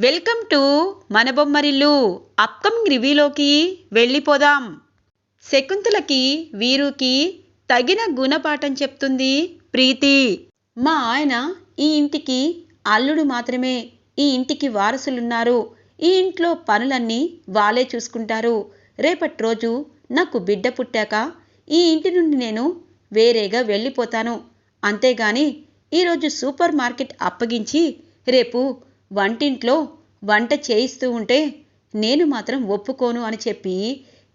Welcome to మన Bommarillu. Upcoming రివ్యూలోకి వెళ్ళిపోదాం. శకుంతలకి వీరుకి తగిన గుణపాఠం చెప్తుంది ప్రీతి. మా ఆయన ఈ ఇంటికి అల్లుడు మాత్రమే, ఈ ఇంటికి వారసులున్నారు. ఈ ఇంట్లో పనులన్నీ వాళ్ళే చూసుకుంటారు. రేపటి రోజు నాకు బిడ్డ పుట్టాక ఈ ఇంటి నుండి నేను వేరేగా వెళ్ళిపోతాను. అంతేగాని ఈరోజు సూపర్ మార్కెట్ అప్పగించి రేపు వంటింట్లో వంట చేయిస్తూ ఉంటే నేను మాత్రం ఒప్పుకోను అని చెప్పి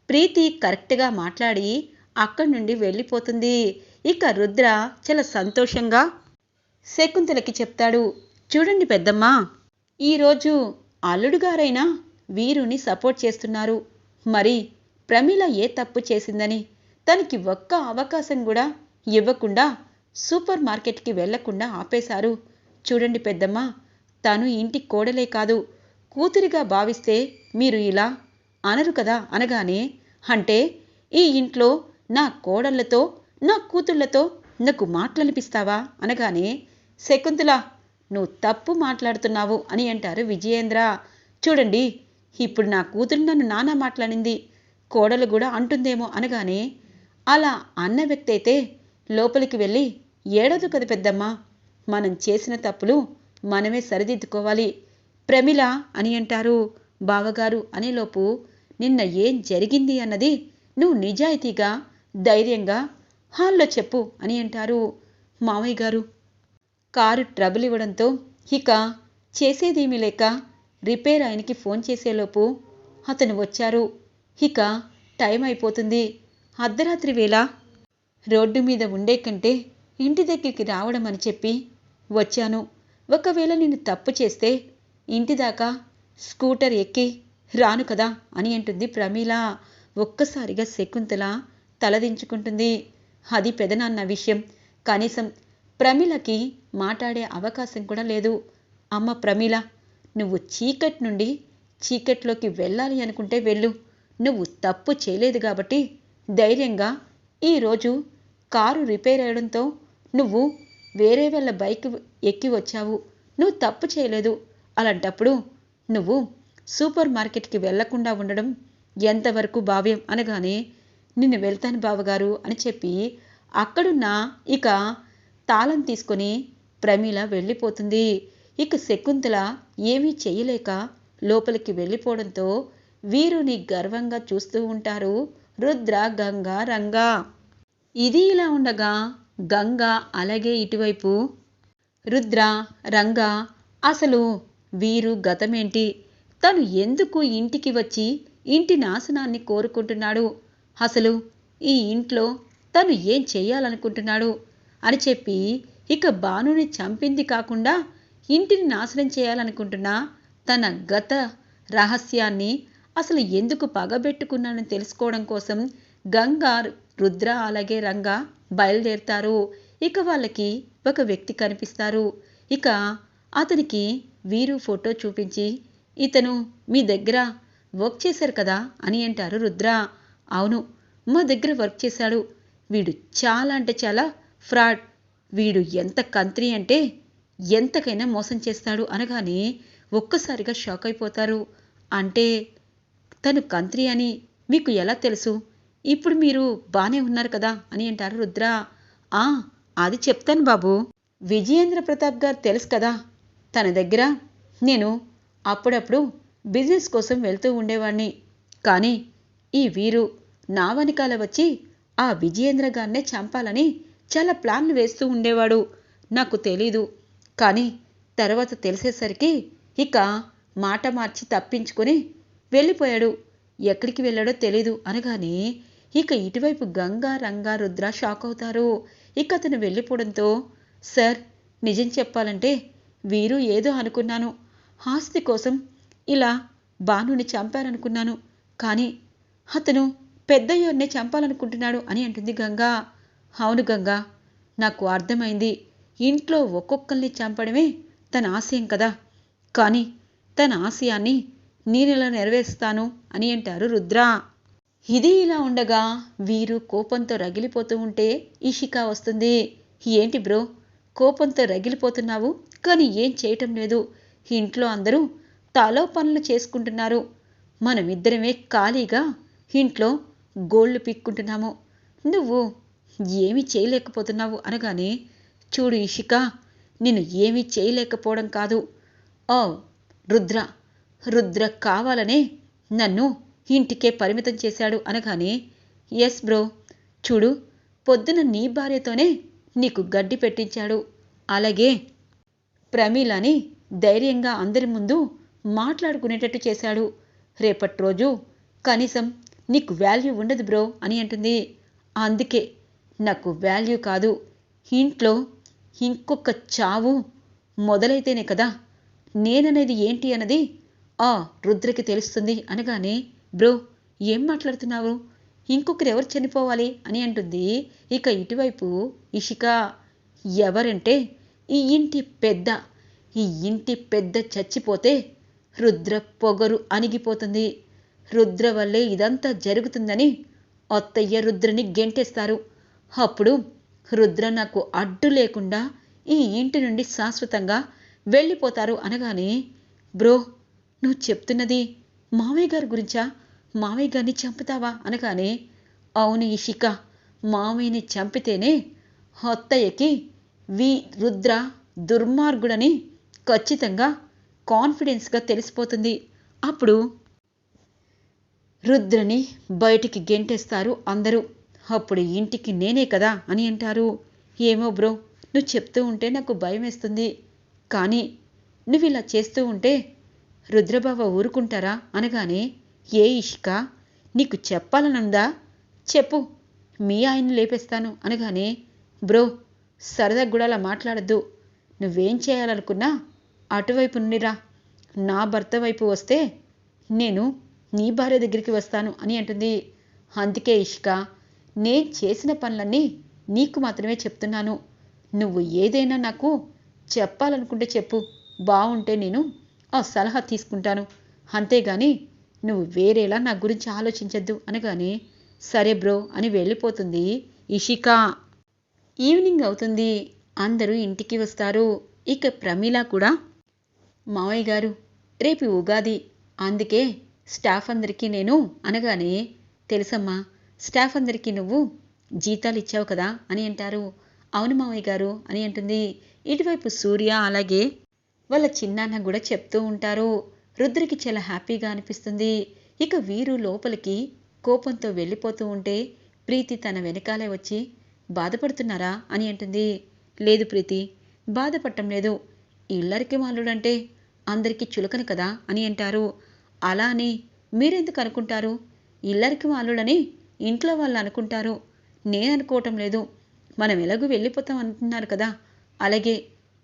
ప్రీతి కరెక్ట్గా మాట్లాడి అక్కడి నుండి వెళ్ళిపోతుంది. ఇక రుద్ర చాలా సంతోషంగా శకుంతలకి చెప్తాడు, చూడండి పెద్దమ్మ, ఈరోజు అల్లుడు గారైనా వీరుని సపోర్ట్ చేస్తున్నారు. మరి ప్రమీల ఏ తప్పు చేసిందని తనకి ఒక్క అవకాశం కూడా ఇవ్వకుండా సూపర్ మార్కెట్కి వెళ్లకుండా ఆపేశారు. చూడండి పెద్దమ్మ, తను ఇంటి కోడలే కాదు, కూతురిగా భావిస్తే మీరు ఇలా అనరు కదా అనగానే, అంటే ఈ ఇంట్లో నా కోడళ్లతో నా కూతుళ్లతో నాకు మాటలనిపిస్తావా అనగానే, శకుంతల నువ్వు తప్పు మాట్లాడుతున్నావు అని అంటారు విజయేంద్ర. చూడండి, ఇప్పుడు నా కూతురు నన్ను నానా మాట్లాడింది, కోడలు కూడా అంటుందేమో అనగానే, అలా అన్న వ్యక్తి అయితే లోపలికి వెళ్ళి ఏడదు కదా పెద్దమ్మ, మనం చేసిన తప్పులు మనమే సరిదిద్దుకోవాలి ప్రమిళ అని అంటారు. బావగారు అనేలోపు, నిన్న ఏం జరిగింది అన్నది నువ్వు నిజాయితీగా ధైర్యంగా హాల్లో చెప్పు అని అంటారు. మామయ్య గారు, కారు ట్రబుల్ ఇవ్వడంతో ఇక చేసేదేమీ లేక రిపేర్ ఆయనకి ఫోన్ చేసేలోపు అతను వచ్చారు. ఇక టైం అయిపోతుంది. అర్ధరాత్రి వేళ రోడ్డు మీద ఉండే కంటే ఇంటి దగ్గరికి రావడం అని చెప్పి వచ్చాను. ఒకవేళ నేను తప్పు చేస్తే ఇంటి దాకా స్కూటర్ ఎక్కి రాను కదా అని అంటుంది ప్రమీల. ఒక్కసారిగా శకుంతల తలదించుకుంటుంది. అది పెదనాన్న విషయం, కనీసం ప్రమీలకి మాట్లాడే అవకాశం కూడా లేదు. అమ్మ ప్రమీల, నువ్వు చీకటి నుండి చీకట్లోకి వెళ్ళాలి అనుకుంటే వెళ్ళు. నువ్వు తప్పు చేయలేదు కాబట్టి ధైర్యంగా ఈరోజు కారు రిపేర్ అయ్యడంతో నువ్వు వేరే వాళ్ళ బైక్ ఎక్కి వచ్చావు. నువ్వు తప్పు చేయలేదు. అలాంటప్పుడు నువ్వు సూపర్ మార్కెట్కి వెళ్లకుండా ఉండడం ఎంతవరకు భావ్యం అనగానే, నిన్ను వెళ్తాను బావగారు అని చెప్పి అక్కడున్న ఇక తాళం తీసుకొని ప్రమీల వెళ్ళిపోతుంది. ఇక శకుంతల ఏమీ చెయ్యలేక లోపలికి వెళ్ళిపోవడంతో వీరుని గర్వంగా చూస్తూ ఉంటారు రుద్ర, గంగ, రంగా. ఇది ఇలా ఉండగా గంగ అలాగే ఇటువైపు రుద్ర, రంగా అసలు వీరు గతమేంటి, తను ఎందుకు ఇంటికి వచ్చి ఇంటి నాశనాన్ని కోరుకుంటున్నాడు, అసలు ఈ ఇంట్లో తను ఏం చెయ్యాలనుకుంటున్నాడు అని చెప్పి ఇక భానుని చంపింది కాకుండా ఇంటిని నాశనం చేయాలనుకుంటున్న తన గత రహస్యాన్ని అసలు ఎందుకు పగబెట్టుకున్నానని తెలుసుకోవడం కోసం గంగా, రుద్ర అలాగే రంగా బయలుదేరుతారు. ఇక వాళ్ళకి ఒక వ్యక్తి కనిపిస్తారు. ఇక అతనికి వీరు ఫోటో చూపించి, ఇతను మీ దగ్గర వర్క్ చేశారు కదా అని అంటారు రుద్ర. అవును, మా దగ్గర వర్క్ చేశాడు. వీడు చాలా అంటే చాలా ఫ్రాడ్. వీడు ఎంత కంత్రి అంటే ఎంతకైనా మోసం చేస్తాడు అనగానే ఒక్కసారిగా షాక్ అయిపోతారు. అంటే తను కంత్రి అని మీకు ఎలా తెలుసు? ఇప్పుడు మీరు బానే ఉన్నారు కదా అని అంటారు రుద్ర. అది చెప్తాను బాబు. విజయేంద్ర ప్రతాప్ గారు తెలుసు కదా, తన దగ్గర నేను అప్పుడప్పుడు బిజినెస్ కోసం వెళ్తూ ఉండేవాణ్ణి. కానీ ఈ వీరు నా వెనకాల వచ్చి ఆ విజయేంద్ర గారినే చంపాలని చాలా ప్లాన్లు వేస్తూ ఉండేవాడు. నాకు తెలీదు, కానీ తర్వాత తెలిసేసరికి ఇక మాట మార్చి తప్పించుకొని వెళ్ళిపోయాడు. ఎక్కడికి వెళ్ళాడో తెలీదు అనగానే ఇక ఇటువైపు గంగా, రంగా, రుద్ర షాక్ అవుతారు. ఇక అతను వెళ్ళిపోవడంతో, సార్ నిజం చెప్పాలంటే వీరు ఏదో అనుకున్నాను, ఆస్తి కోసం ఇలా భానుని చంపారనుకున్నాను, కానీ అతను పెద్దయ్యోర్నే చంపాలనుకుంటున్నాడు అని అంటుంది గంగా. అవును గంగా, నాకు అర్థమైంది. ఇంట్లో ఒక్కొక్కరిని చంపడమే తన ఆశయం కదా, కానీ తన ఆశయాన్ని నేనెలా నెరవేరుస్తాను అని అంటారు రుద్ర. ఇది ఇలా ఉండగా వీరు కోపంతో రగిలిపోతూ ఉంటే ఇషిక వస్తుంది. ఏంటి బ్రో, కోపంతో రగిలిపోతున్నావు కానీ ఏం చేయటం లేదు, ఇంట్లో అందరూ తలో పనులు చేసుకుంటున్నారు. మనమిద్దరమే ఖాళీగా ఇంట్లో గోళ్ళు పీక్కుంటున్నాము. నువ్వు ఏమీ చేయలేకపోతున్నావు అనగానే, చూడు ఇషిక, నేను ఏమీ చేయలేకపోవడం కాదు. ఓ రుద్ర రుద్ర కావాలనే నన్ను ఇంటికే పరిమితం చేశాడు అనగానే, ఎస్ బ్రో, చూడు, పొద్దున నీ భార్యతోనే నీకు గడ్డి పెట్టించాడు. అలాగే ప్రమీలని ధైర్యంగా అందరి ముందు మాట్లాడుకునేటట్టు చేశాడు. రేపటి రోజు కనీసం నీకు వాల్యూ ఉండదు బ్రో అని అంటుంది. అందుకే నాకు వాల్యూ కాదు, ఇంట్లో ఇంకొక చావు మొదలైతేనే కదా నేననేది ఏంటి అన్నది ఆ రుద్రకి తెలుస్తుంది అనగానే, బ్రో ఏం మాట్లాడుతున్నావు, ఇంకొకరు ఎవరు చనిపోవాలి అని అంటుంది. ఇక ఇటువైపు ఇషిక, ఎవరంటే ఈ ఇంటి పెద్ద చచ్చిపోతే రుద్ర పొగరు అణిగిపోతుంది. రుద్ర వల్లే ఇదంతా జరుగుతుందని అత్తయ్య రుద్రని గెంటేస్తారు. అప్పుడు రుద్ర నాకు అడ్డు లేకుండా ఈ ఇంటి నుండి శాశ్వతంగా వెళ్ళిపోతారు అనగానే, బ్రో నువ్వు చెప్తున్నది మావయ్య గారి గురించా, మావయ్య గారిని చంపుతావా అనగానే, అవును ఇషిక, మావయ్యని చంపితేనే అత్తయ్యకి రుద్ర దుర్మార్గుడని ఖచ్చితంగా కాన్ఫిడెన్స్గా తెలిసిపోతుంది. అప్పుడు రుద్రని బయటికి గెంటేస్తారు అందరూ. అప్పుడు ఇంటికి నేనే కదా అని అంటారు. ఏమో బ్రో, నువ్వు చెప్తూ ఉంటే నాకు భయం వేస్తుంది. కానీ నువ్వు ఇలా చేస్తూ ఉంటే రుద్రబావ ఊరుకుంటారా అనగానే, ఏ ఇషిక, నీకు చెప్పాలనుందా చెప్పు, మీ ఆయన్ని లేపేస్తాను అనగానే, బ్రో సరదా కూడా అలా మాట్లాడద్దు. నువ్వేం చేయాలనుకున్నా అటువైపు నుండిరా, నా భర్త వైపు వస్తే నేను నీ భార్య దగ్గరికి వస్తాను అని అంటుంది. అందుకే ఇషిక, నేను చేసిన పనులన్నీ నీకు మాత్రమే చెప్తున్నాను. నువ్వు ఏదైనా నాకు చెప్పాలనుకుంటే చెప్పు, బాగుంటే నేను ఆ సలహా తీసుకుంటాను. అంతేగాని నువ్వు వేరేలా నా గురించి ఆలోచించద్దు అనగానే, సరే బ్రో అని వెళ్ళిపోతుంది ఇషిక. ఈవినింగ్ అవుతుంది. అందరూ ఇంటికి వస్తారు. ఇక ప్రమీల కూడా, మావయ్య గారు రేపు ఉగాది, అందుకే స్టాఫ్ అందరికీ నేను అనగానే, తెలుసమ్మా, స్టాఫ్ అందరికీ నువ్వు జీతాలు ఇచ్చావు కదా అని అంటారు. అవును మావయ్య గారు అని అంటుంది. ఇటువైపు సూర్య అలాగే వాళ్ళ చిన్నాన్న కూడా చెప్తూ ఉంటారు. రుద్రకి చాలా హ్యాపీగా అనిపిస్తుంది. ఇక వీరు లోపలికి కోపంతో వెళ్ళిపోతూ ఉంటే ప్రీతి తన వెనకాలే వచ్చి, బాధపడుతున్నారా అని అంటుంది. లేదు ప్రీతి, బాధపడటం లేదు. ఇల్లరికి మాలుడంటే అందరికీ చులకన కదా అని అంటారు. అలా అని మీరెందుకు అనుకుంటారు? ఇల్లరికి మాలుడని ఇంట్లో వాళ్ళు అనుకుంటారు, నేను అనుకోవటం లేదు. మనం ఎలాగూ వెళ్ళిపోతాం అంటున్నారు కదా, అలాగే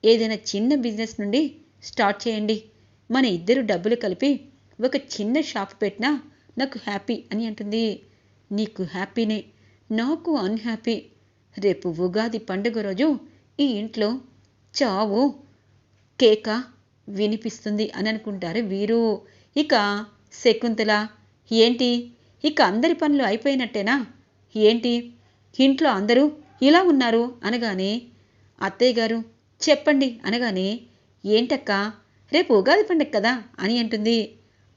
ఏదైనా చిన్న బిజినెస్ నుండి స్టార్ట్ చేయండి. మన ఇద్దరు డబ్బులు కలిపి ఒక చిన్న షాప్ పెట్టినా నాకు హ్యాపీ అని అంటుంది. నీకు హ్యాపీనే, నాకు అన్హ్యాపీ. రేపు ఉగాది పండుగ రోజు ఈ ఇంట్లో చావు కేక వినిపిస్తుంది అని అనుకుంటారు వీరు. ఇక శకుంతల, ఏంటి ఇక అందరి పనులు అయిపోయినట్టేనా ఏంటి, ఇంట్లో అందరూ ఇలా ఉన్నారు అనగానే, అత్తయ్య గారు చెప్పండి అనగానే, ఏంటక్క రేపు ఉగాది పండుగ కదా అని అంటుంది.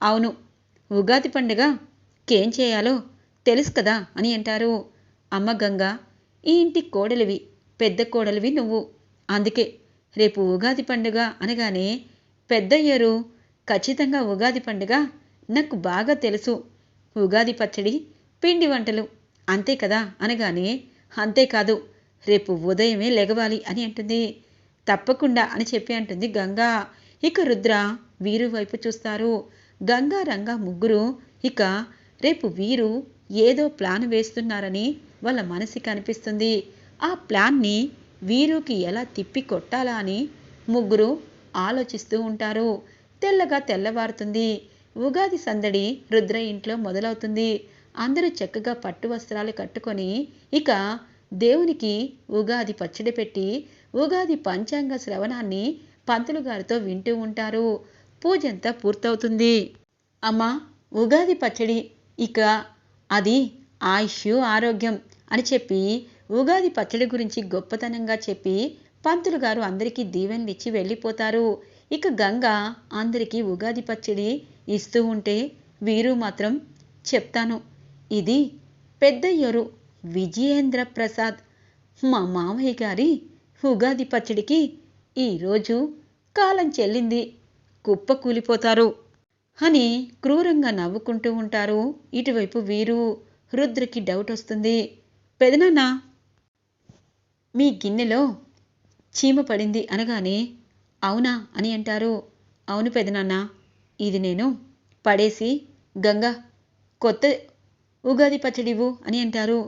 అవును, ఉగాది పండుగ కేం చేయాలో తెలుసు కదా అని అంటారు. అమ్మ గంగ, ఈ ఇంటి కోడలివి, పెద్ద కోడలివి నువ్వు, అందుకే రేపు ఉగాది పండుగ అనగానే, పెద్దయ్యారు, ఖచ్చితంగా ఉగాది పండుగ నాకు బాగా తెలుసు. ఉగాది పచ్చడి, పిండి వంటలు అంతే కదా అనగానే, అంతేకాదు రేపు ఉదయమే లెగవాలి అని అంటుంది. తప్పకుండా అని చెప్పి అంటుంది గంగా. ఇక రుద్ర వీరు వైపు చూస్తారు. గంగా రంగా ముగ్గురు ఇక రేపు వీరు ఏదో ప్లాన్ వేస్తున్నారని వాళ్ళ మనసుకి అనిపిస్తుంది. ఆ ప్లాన్ని వీరుకి ఎలా తిప్పి కొట్టాలా అని ముగ్గురు ఆలోచిస్తూ ఉంటారు. తెల్లగా తెల్లవారుతుంది. ఉగాది సందడి రుద్ర ఇంట్లో మొదలవుతుంది. అందరూ చక్కగా పట్టు వస్త్రాలు కట్టుకొని ఇక దేవునికి ఉగాది పచ్చడి పెట్టి ఉగాది పంచాంగ శ్రవణాన్ని పంతులు గారితో వింటూ ఉంటారు. పూజంతా పూర్తవుతుంది. అమ్మా, ఉగాది పచ్చడి, ఇక అది ఆయుష్ ఆరోగ్యం అని చెప్పి ఉగాది పచ్చడి గురించి గొప్పతనంగా చెప్పి పంతులు గారు అందరికీ దీవెనలిచ్చి వెళ్ళిపోతారు. ఇక గంగ అందరికీ ఉగాది పచ్చడి ఇస్తూ ఉంటే వీరు మాత్రం చెప్తాను, ఇది పెద్దయ్యోరు విజయేంద్ర ప్రసాద్ మా మామయ్య గారి ఉగాది పచ్చడికి ఈరోజు కాలం చెల్లింది, కుప్ప కూలిపోతారు అని క్రూరంగా నవ్వుకుంటూ ఉంటారు. ఇటువైపు వీరు. రుద్రకి డౌట్ వస్తుంది. పెదనాన్న, మీ గిన్నెలో చీమ పడింది అనగానే అవునా అని అంటారు. అవును పెదనాన్న, ఇది నేను పడేసి గంగ కొత్త ఉగాది పచ్చడివు అని అంటారు.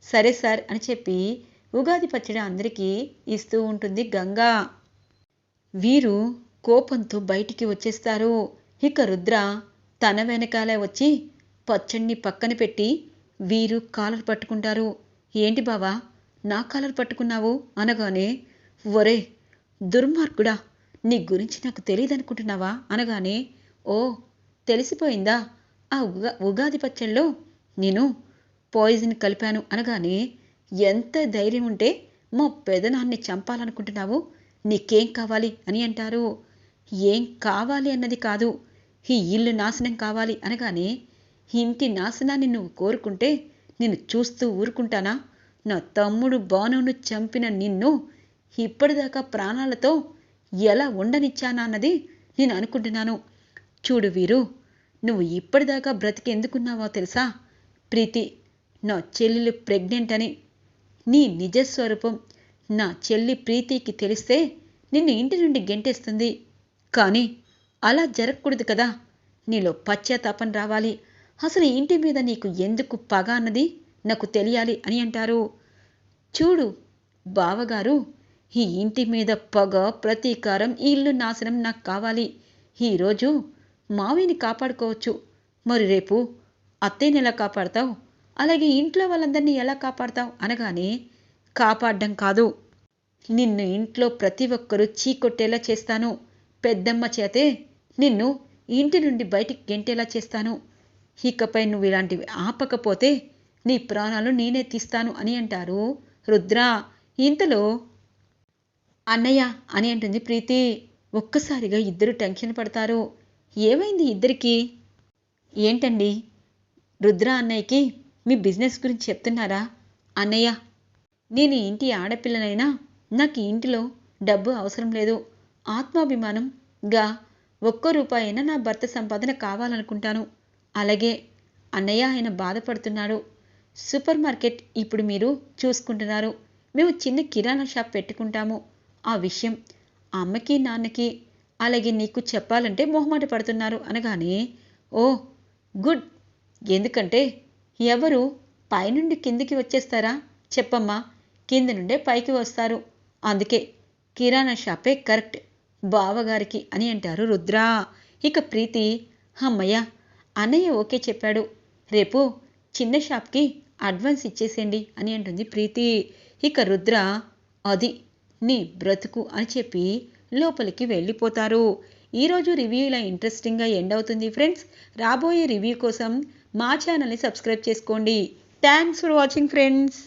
సరే సార్ అని చెప్పి ఉగాది పచ్చడి అందరికీ ఇస్తూ ఉంటుంది గంగా. వీరు కోపంతో బయటికి వచ్చేస్తారు. ఇక రుద్ర తన వెనకాలే వచ్చి పచ్చడిని పక్కన పెట్టి వీరు కాలర్ పట్టుకుంటారు. ఏంటి బావా నా కాలర్ పట్టుకున్నావు అనగానే, ఒరే దుర్మార్గుడా, నీ గురించి నాకు తెలియదనుకుంటున్నావా అనగానే, ఓ తెలిసిపోయిందా, ఆ ఉగాది పచ్చడిలో నేను పాయిజన్ కలిపాను అనగానే, ఎంత ధైర్యం ఉంటే మా పెదనాన్ని చంపాలనుకుంటున్నావు, నీకేం కావాలి అని అంటారు. ఏం కావాలి అన్నది కాదు, ఈ ఇల్లు నాశనం కావాలి అనగానే, ఇంటి నాశనాన్ని నువ్వు కోరుకుంటే నేను చూస్తూ ఊరుకుంటానా, నా తమ్ముడు బానును చంపిన నిన్ను ఇప్పటిదాకా ప్రాణాలతో ఎలా ఉండనిచ్చానా అన్నది నేను అనుకుంటున్నాను. చూడు వీరు, నువ్వు ఇప్పటిదాకా బ్రతికెందుకున్నావో తెలుసా, ప్రీతి నా చెల్లెలు ప్రెగ్నెంట్ అని నీ నిజస్వరూపం నా చెల్లి ప్రీతికి తెలిస్తే నిన్ను ఇంటి నుండి గెంటేస్తుంది. కానీ అలా జరగకూడదు కదా, నీలో పశ్చాత్తాపం రావాలి, అసలు ఇంటి మీద నీకు ఎందుకు పగ అన్నది నాకు తెలియాలి అని అంటారు. చూడు బావగారు, ఈ ఇంటి మీద పగ, ప్రతీకారం, ఈ ఇల్లు నాశనం నాకు కావాలి. ఈరోజు మావిని కాపాడుకోవచ్చు, మరి రేపు అత్తయ్యని ఎలా కాపాడతావు, అలాగే ఇంట్లో వాళ్ళందరినీ ఎలా కాపాడతావు అనగానే, కాపాడడం కాదు, నిన్ను ఇంట్లో ప్రతి ఒక్కరూ చీకొట్టేలా చేస్తాను, పెద్దమ్మ చేతే నిన్ను ఇంటి నుండి బయటికి గెంటేలా చేస్తాను, ఇకపై నువ్వు ఇలాంటివి ఆపకపోతే నీ ప్రాణాలు నేనే తీస్తాను అని అంటారు రుద్ర. ఇంతలో అన్నయ్య అని అంటుంది ప్రీతి. ఒక్కసారిగా ఇద్దరు టెన్షన్ పడతారు. ఏమైంది ఇద్దరికి? ఏంటండి రుద్ర అన్నయ్యకి మీ బిజినెస్ గురించి చెప్తున్నారా? అన్నయ్య, నేను ఇంటి ఆడపిల్లనైనా నాకు ఇంటిలో డబ్బు అవసరం లేదు, ఆత్మాభిమానంగా ఒక్క రూపాయి అయినా నా భర్త సంపాదన కావాలనుకుంటాను. అలాగే అన్నయ్య, ఆయన బాధపడుతున్నాడు. సూపర్ మార్కెట్ ఇప్పుడు మీరు చూసుకుంటున్నారు, మేము చిన్న కిరాణా షాప్ పెట్టుకుంటాము. ఆ విషయం అమ్మకి నాన్నకి అలాగే నీకు చెప్పాలంటే మొహమాట పడుతున్నారు అనగానే, ఓ గుడ్, ఎందుకంటే ఎవరు పైనుండి కిందికి వచ్చేస్తారా చెప్పమ్మా, కింద నుండే పైకి వస్తారు, అందుకే కిరాణా షాపే కరెక్ట్ బావగారికి అని అంటారు రుద్ర. ఇక ప్రీతి, అమ్మయ్య అన్నయ్య ఓకే చెప్పాడు, రేపు చిన్న షాప్కి అడ్వాన్స్ ఇచ్చేసేయండి అని అంటుంది ప్రీతి. ఇక రుద్ర, అది నీ బ్రతుకు అని చెప్పి లోపలికి వెళ్ళిపోతారు. ఈరోజు రివ్యూ ఇలా ఇంట్రెస్టింగ్గా ఎండ్ అవుతుంది ఫ్రెండ్స్. రాబోయే రివ్యూ కోసం మా ఛానల్ని సబ్స్క్రైబ్ చేసుకోండి. Thanks for watching friends.